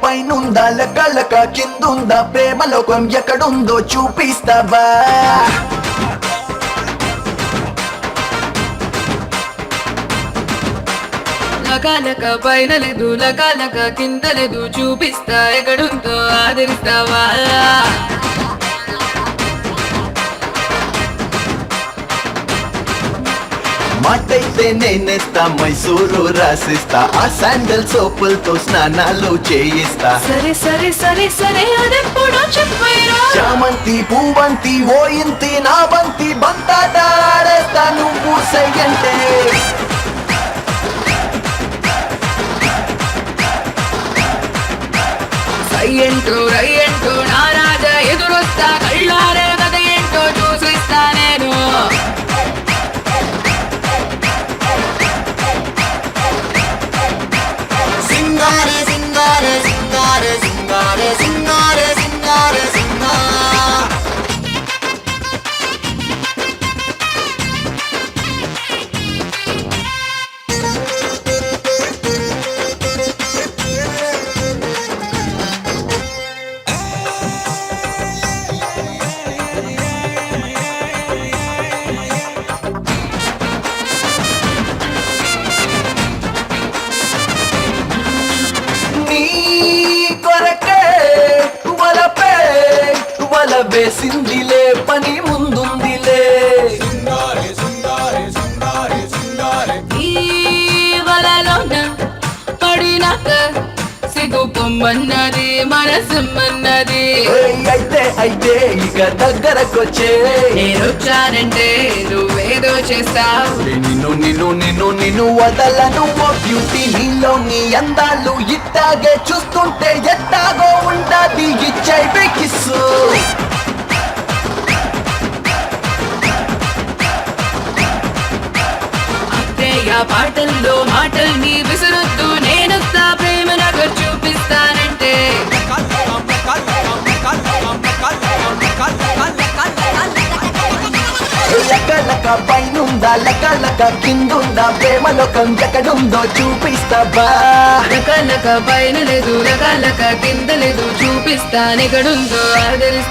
పైనుందా లక కిందుందా ప్రేమ లోకం ఎక్కడుందో చూపిస్తావా లక పైన లేదు లక కింద లేదు చూపిస్తా ఎక్కడుందో ఆదరిస్తావా మాటైతే నేనేస్తా మైసూరు రాసిస్తా ఆ శాండల్ సోపులతో స్నానాలు చేయిస్తా సరే సరే సరే సరే అదెప్పుడో చెప్పారా చామంతి పూవంతి ఓ ఇంతి నా బంతి బంతాట ఆడేస్తా నువ్వు సయ్యంటే రయ్యంటూ నా రాజా ఎదురొస్తా కళ్ళారే కథ ఏంటో చూసిస్తా నేను సింగారే సింగారే సింగారే సింగారే సింగారే సింగారే సింగా వేసిందిలే పని ముందుందిలే ఈ వలలోన పడినాక సిగ్గు పొమ్మన్నది మనసమ్మన్నది అయితే ఇక దగ్గరకొచ్చే నేనొచ్చానంటే నువ్వేదో చేస్తావు నిన్ను వదలను ఓ బ్యూటీ నీలో నీ అందాలు ఇట్టాగే చూస్తుంటే ఎట్టాగో ఉండది ఇచ్చై బెకిస్సు పాటల్లో మాటల్ని విసురుద్దు నేనొస్తా ప్రేమ నాకు చూపిస్తానంటే లక పైనుందా లక కిందుందా ప్రేమ లోకం ఎక్కడుందో చూపిస్తావా లక పైన లేదు లక కింద లేదు చూపిస్తానెక్కడుందో ఆదరిస్తా